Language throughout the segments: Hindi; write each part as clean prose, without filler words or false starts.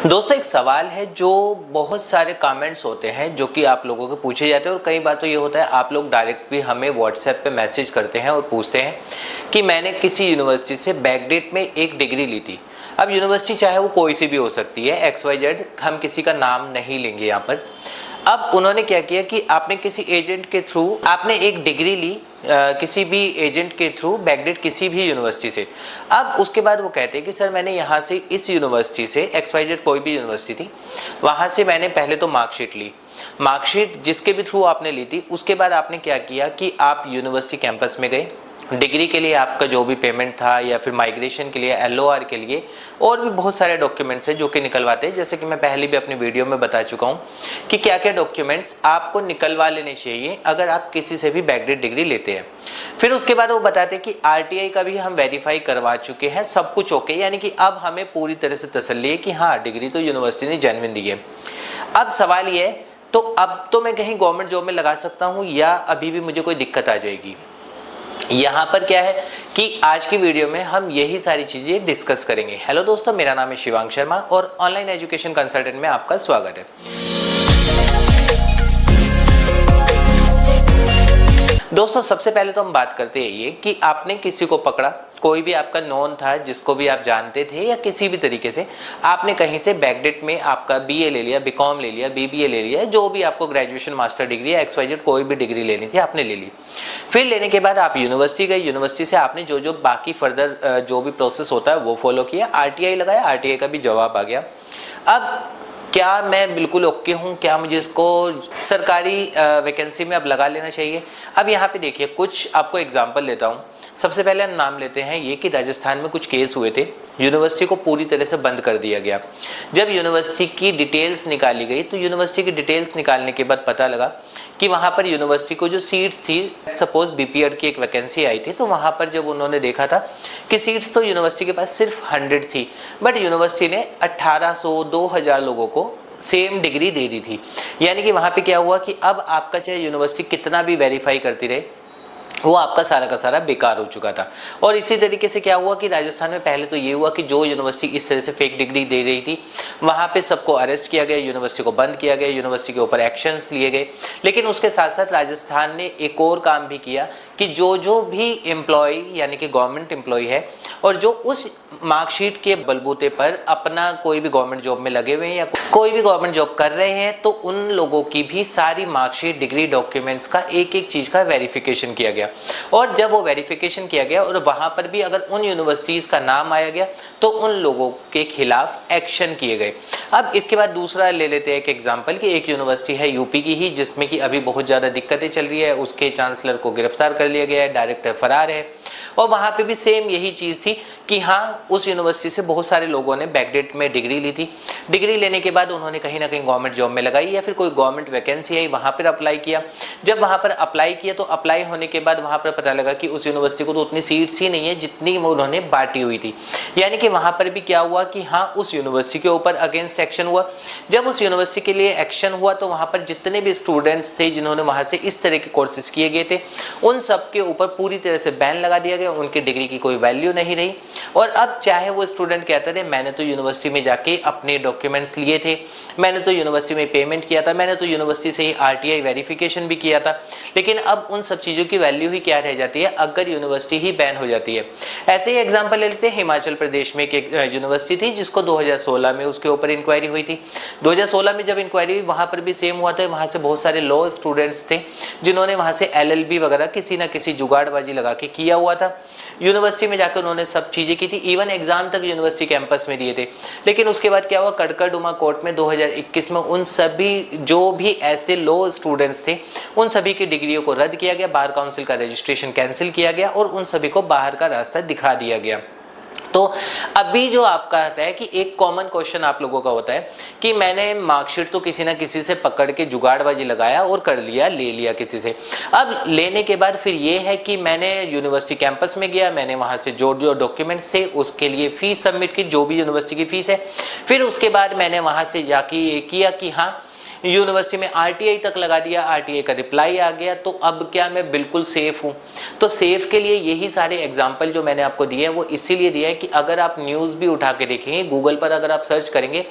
दोस्तों एक सवाल है जो बहुत सारे कमेंट्स होते हैं जो कि आप लोगों को पूछे जाते हैं और कई बार तो ये होता है आप लोग डायरेक्ट भी हमें व्हाट्सएप पे मैसेज करते हैं और पूछते हैं कि मैंने किसी यूनिवर्सिटी से बैकडेट में एक डिग्री ली थी। अब यूनिवर्सिटी चाहे वो कोई सी भी हो सकती है, XYZ, हम किसी का नाम नहीं लेंगे यहाँ पर। अब उन्होंने क्या किया कि आपने किसी एजेंट के थ्रू आपने एक डिग्री ली, किसी भी एजेंट के थ्रू बैकडेट किसी भी यूनिवर्सिटी से। अब उसके बाद वो कहते हैं कि सर मैंने यहाँ से इस यूनिवर्सिटी से XYZ कोई भी यूनिवर्सिटी थी, वहाँ से मैंने पहले तो मार्कशीट ली, मार्कशीट जिसके भी थ्रू आपने ली थी, उसके बाद आपने क्या किया कि आप यूनिवर्सिटी कैंपस में गए, डिग्री के लिए आपका जो भी पेमेंट था या फिर माइग्रेशन के लिए, LOR के लिए, और भी बहुत सारे डॉक्यूमेंट्स हैं जो कि निकलवाते हैं। जैसे कि मैं पहले भी अपनी वीडियो में बता चुका हूँ कि क्या क्या डॉक्यूमेंट्स आपको निकलवा लेने चाहिए अगर आप किसी से भी बैकडेट डिग्री लेते हैं। फिर उसके बाद वो बताते हैं कि RTI का भी हम वेरीफाई करवा चुके हैं, सब कुछ ओके, यानी कि अब हमें पूरी तरह से तसल्ली है कि हाँ डिग्री तो यूनिवर्सिटी ने जेन्युइन दी है। अब सवाल ये है, तो अब तो मैं कहीं गवर्नमेंट जॉब में लगा सकता हूँ या अभी भी मुझे कोई दिक्कत आ जाएगी? यहाँ पर क्या है कि आज की वीडियो में हम यही सारी चीजें डिस्कस करेंगे। हेलो दोस्तों, मेरा नाम है शिवांग शर्मा और ऑनलाइन एजुकेशन कंसल्टेंट में आपका स्वागत है। दोस्तों सबसे पहले तो हम बात करते हैं ये कि आपने किसी को पकड़ा, कोई भी आपका नोन था जिसको भी आप जानते थे या किसी भी तरीके से आपने कहीं से बैकडेट में आपका BA ले लिया, BCom ले लिया, BBA ले लिया, जो भी आपको ग्रेजुएशन मास्टर डिग्री या XYZ कोई भी डिग्री लेनी थी आपने ले ली। फिर लेने के बाद आप यूनिवर्सिटी गए, यूनिवर्सिटी से आपने जो जो बाकी फर्दर जो भी प्रोसेस होता है वो फॉलो किया, RTI लगाया, RTI का भी जवाब आ गया। अब क्या मैं बिल्कुल ओके हूँ, क्या मुझे इसको सरकारी वैकेंसी में अब लगा लेना चाहिए? अब यहाँ पे देखिए कुछ आपको एग्जांपल लेता हूँ। सबसे पहले हम नाम लेते हैं ये कि राजस्थान में कुछ केस हुए थे, यूनिवर्सिटी को पूरी तरह से बंद कर दिया गया। जब यूनिवर्सिटी की डिटेल्स निकाली गई तो यूनिवर्सिटी की डिटेल्स निकालने के बाद पता लगा कि वहाँ पर यूनिवर्सिटी को जो सीट्स थी, सपोज BPED की एक वैकेंसी आई थी, तो वहाँ पर जब उन्होंने देखा था कि सीट्स तो यूनिवर्सिटी के पास सिर्फ 100 थी, बट यूनिवर्सिटी ने 1800 2000 लोगों को सेम डिग्री दे दी थी। यानी कि वहाँ पे क्या हुआ कि अब आपका चाहे यूनिवर्सिटी कितना भी वेरीफाई करती रहे, वो आपका सारा का सारा बेकार हो चुका था। और इसी तरीके से क्या हुआ कि राजस्थान में पहले तो ये हुआ कि जो यूनिवर्सिटी इस तरह से फेक डिग्री दे रही थी वहाँ पे सबको अरेस्ट किया गया, यूनिवर्सिटी को बंद किया गया, यूनिवर्सिटी के ऊपर एक्शंस लिए गए। लेकिन उसके साथ साथ राजस्थान ने एक और काम भी किया कि जो भी एम्प्लॉय यानी कि गवर्नमेंट एम्प्लॉय है और जो उस मार्कशीट के बलबूते पर अपना कोई भी गवर्नमेंट जॉब में लगे हुए हैं या कोई भी गवर्नमेंट जॉब कर रहे हैं, तो उन लोगों की भी सारी मार्कशीट, डिग्री, डॉक्यूमेंट्स का एक एक चीज का वेरिफिकेशन किया गया। और जब वो वेरिफिकेशन किया गया और वहां पर भी अगर उन यूनिवर्सिटीज का नाम आया गया तो उन लोगों के खिलाफ एक्शन किए गए। अब इसके बाद दूसरा ले लेते हैं एक एग्जांपल कि एक यूनिवर्सिटी है यूपी की ही जिसमें कि अभी बहुत ज़्यादा दिक्कतें चल रही है, उसके चांसलर को गिरफ्तार कर लिया गया है, डायरेक्टर फरार है। और वहाँ पे भी सेम यही चीज़ थी कि हाँ उस यूनिवर्सिटी से बहुत सारे लोगों ने बैकडेट में डिग्री ली थी, डिग्री लेने के बाद उन्होंने कहीं ना कहीं गवर्नमेंट जॉब में लगाई या फिर कोई गवर्नमेंट वैकेंसी आई वहाँ पर अप्लाई किया। जब वहाँ पर अप्लाई किया तो अप्लाई होने के बाद वहाँ पर पता लगा कि उस यूनिवर्सिटी को तो उतनी सीट्स ही नहीं है जितनी वो उन्होंने बांटी हुई थी। यानी कि वहाँ पर भी क्या हुआ कि हाँ उस यूनिवर्सिटी के ऊपर अगेंस्ट एक्शन हुआ। जब उस यूनिवर्सिटी के लिए एक्शन हुआ तो वहाँ पर जितने भी स्टूडेंट्स थे जिन्होंने वहाँ से इस तरह के कोर्सेज किए गए थे उन सब के ऊपर पूरी तरह से बैन लगा दिया गया, उनकी डिग्री की कोई वैल्यू नहीं रही। और अब चाहे वो स्टूडेंट कहते थे मैंने तो यूनिवर्सिटी में जाके अपने डॉक्यूमेंट्स लिए थे, मैंने तो यूनिवर्सिटी में पेमेंट किया था, मैंने तो यूनिवर्सिटी से ही RTI वेरिफिकेशन भी किया था, लेकिन अब उन सब चीज़ों की वैल्यू ही क्या रह जाती है अगर यूनिवर्सिटी ही बैन हो जाती है। ऐसे ही एग्जांपल ले लेते हैं, हिमाचल प्रदेश में एक यूनिवर्सिटी थी जिसको 2016 में उसके ऊपर इंक्वायरी हुई थी। 2016 में जब इंक्वायरी हुई वहाँ पर भी सेम हुआ था, वहाँ से बहुत सारे लॉ स्टूडेंट्स थे जिन्होंने वहाँ से LLB वगैरह किसी ना किसी जुगाड़बाजी लगा के किया हुआ था। यूनिवर्सिटी में जाकर उन्होंने सब चीज़ें की थी, इवन एग्जाम तक यूनिवर्सिटी कैंपस में दिए थे। लेकिन उसके बाद क्या हुआ, कड़कड़डुमा कोर्ट में 2021 में उन सभी जो भी ऐसे लॉ स्टूडेंट्स थे उन सभी की डिग्रियों को रद्द किया गया, बार काउंसिल का रजिस्ट्रेशन कैंसिल किया गया और उन सभी को बाहर का रास्ता दिखा दिया गया। तो अभी जो आपका आता है कि एक कॉमन क्वेश्चन आप लोगों का होता है कि मैंने मार्कशीट तो किसी ना किसी से पकड़ के जुगाड़बाजी लगाया और कर लिया, ले लिया किसी से। अब लेने के बाद फिर ये है कि मैंने यूनिवर्सिटी कैंपस में गया, मैंने वहाँ से जो जो डॉक्यूमेंट्स थे उसके लिए फीस सबमिट की, जो भी यूनिवर्सिटी की फीस है। फिर उसके बाद मैंने वहाँ से जाके ये किया कि हाँ यूनिवर्सिटी में आरटीआई तक लगा दिया, आरटीआई का रिप्लाई आ गया, तो अब क्या मैं बिल्कुल सेफ हूँ? तो सेफ के लिए यही सारे एग्जाम्पल जो मैंने आपको दिए हैं वो इसीलिए दिया है कि अगर आप न्यूज़ भी उठा के देखेंगे, गूगल पर अगर आप सर्च करेंगे,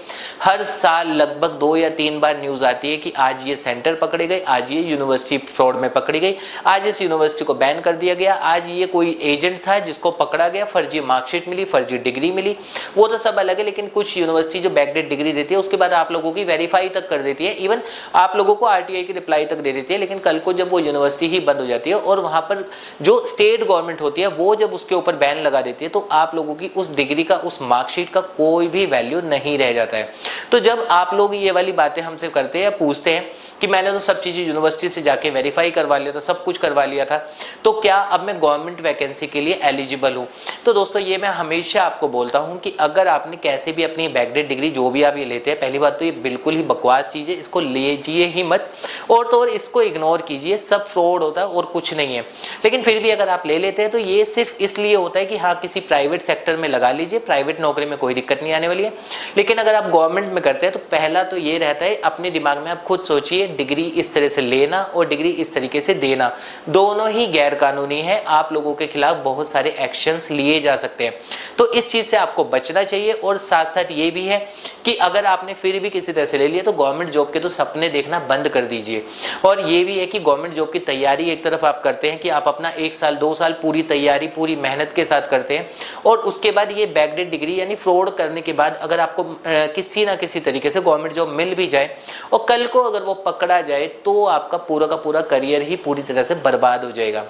हर साल लगभग 2 या 3 बार न्यूज़ आती है कि आज ये सेंटर पकड़े गए, आज ये यूनिवर्सिटी फ्रॉड में पकड़ी गई, आज इस यूनिवर्सिटी को बैन कर दिया गया, आज ये कोई एजेंट था जिसको पकड़ा गया, फर्जी मार्कशीट मिली, फर्जी डिग्री मिली। वो तो सब अलग है, लेकिन कुछ यूनिवर्सिटी जो बैकडेट डिग्री देती है उसके बाद आप लोगों की वेरीफाई तक कर देती है, इवन आप लोगों को आरटीआई की रिप्लाई तक दे देती है। लेकिन कल को जब वो यूनिवर्सिटी ही बंद हो जाती है और वहां पर जो स्टेट गवर्नमेंट होती है वो जब उसके ऊपर बैन लगा देती है, तो आप लोगों की उस डिग्री का, उस मार्कशीट का कोई भी वैल्यू नहीं रह जाता है। तो जब आप लोग ये वाली बातें हमसे करते हैं या पूछते हैं कि मैंने तो सब चीज़ें यूनिवर्सिटी से जाके वेरीफाई करवा लिया था, सब कुछ करवा लिया था, तो क्या अब मैं गवर्नमेंट वैकेंसी के लिए एलिजिबल हूँ? तो दोस्तों ये मैं हमेशा आपको बोलता हूँ कि अगर आपने कैसे भी अपनी बैकडेट डिग्री जो भी आप ये लेते हैं, पहली बात तो ये बिल्कुल ही बकवास चीज़ है, इसको लीजिए ही मत, और तो और इसको इग्नोर कीजिए, सब फ्रॉड होता है और कुछ नहीं है। लेकिन फिर भी अगर आप ले लेते हैं तो ये सिर्फ इसलिए होता है कि हाँ किसी प्राइवेट सेक्टर में लगा लीजिए, प्राइवेट नौकरी में कोई दिक्कत नहीं आने वाली है। लेकिन अगर आप गवर्नमेंट में करते हैं तो पहला तो ये रहता है, अपने दिमाग में आप खुद सोचिए, डिग्री इस तरह से लेना और डिग्री इस तरीके से देना दोनों ही गैर कानूनी है, आप लोगों के खिलाफ बहुत सारे एक्शंस लिए जा सकते हैं। तो इस चीज से आपको बचना चाहिए। और साथ साथ ये भी है कि अगर आपने फिर भी किसी तरह से ले लिया तो गवर्नमेंट जॉब के तो सपने देखना बंद कर दीजिए। और ये भी है कि गवर्नमेंट जॉब की तैयारी एक तरफ आप करते हैं कि आप अपना 1 साल 2 साल पूरी तैयारी पूरी मेहनत के साथ करते हैं, और उसके बाद ये बैकडेट डिग्री यानी फ्रॉड करने के बाद अगर आपको किसी ना किसी तरीके से गवर्नमेंट जॉब मिल भी जाए और कल को अगर वो पकड़ा जाए तो आपका पूरा का पूरा करियर ही पूरी तरह से बर्बाद हो जाएगा।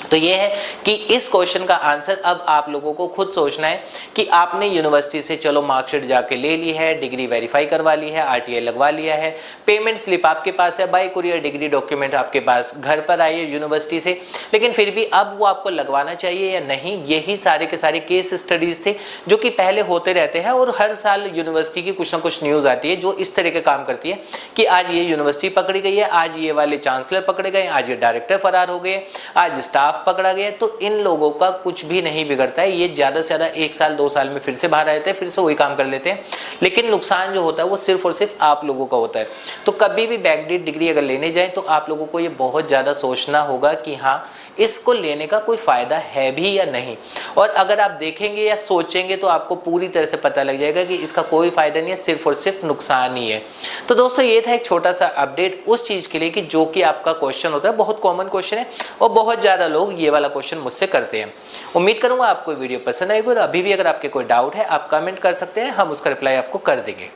तो ये है कि इस क्वेश्चन का आंसर अब आप लोगों को खुद सोचना है कि आपने यूनिवर्सिटी से चलो मार्कशीट जाके ले ली है, डिग्री वेरीफाई करवा ली है, आरटीआई लगवा लिया है, पेमेंट स्लिप आपके पास है, बाय कुरियर डिग्री डॉक्यूमेंट आपके पास घर पर आई है यूनिवर्सिटी से, लेकिन फिर भी अब वो आपको लगवाना चाहिए या नहीं, यही सारे के सारे केस स्टडीज थे जो कि पहले होते रहते हैं। और हर साल यूनिवर्सिटी की कुछ ना कुछ न्यूज़ आती है जो इस तरह के काम करती है कि आज ये यूनिवर्सिटी पकड़ी गई है, आज ये वाले चांसलर पकड़े गए, आज ये डायरेक्टर फरार हो गए, आज स्टाफ पकड़ा गया। तो इन लोगों का कुछ भी नहीं बिगड़ता है, ये ज्यादा से ज्यादा 1 साल 2 साल में फिर से बाहर आते हैं, फिर से वही काम कर लेते हैं, लेकिन नुकसान जो होता है वो सिर्फ और सिर्फ आप लोगों का होता है। तो कभी भी बैकडेट डिग्री अगर लेने जाए तो आप लोगों को ये बहुत ज्यादा सोचना होगा कि हाँ इसको लेने का कोई फायदा है भी या नहीं। और अगर आप देखेंगे या सोचेंगे तो आपको पूरी तरह से पता लग जाएगा कि इसका कोई फायदा नहीं है, सिर्फ और सिर्फ नुकसान ही है। तो दोस्तों ये था एक छोटा सा अपडेट उस चीज के लिए कि जो कि आपका क्वेश्चन होता है, बहुत कॉमन क्वेश्चन है और बहुत ज्यादा लोग ये वाला क्वेश्चन मुझसे करते हैं। उम्मीद करूंगा आपको वीडियो पसंद आएगी, और अभी भी अगर आपके कोई डाउट है आप कमेंट कर सकते हैं, हम उसका रिप्लाई आपको कर देंगे।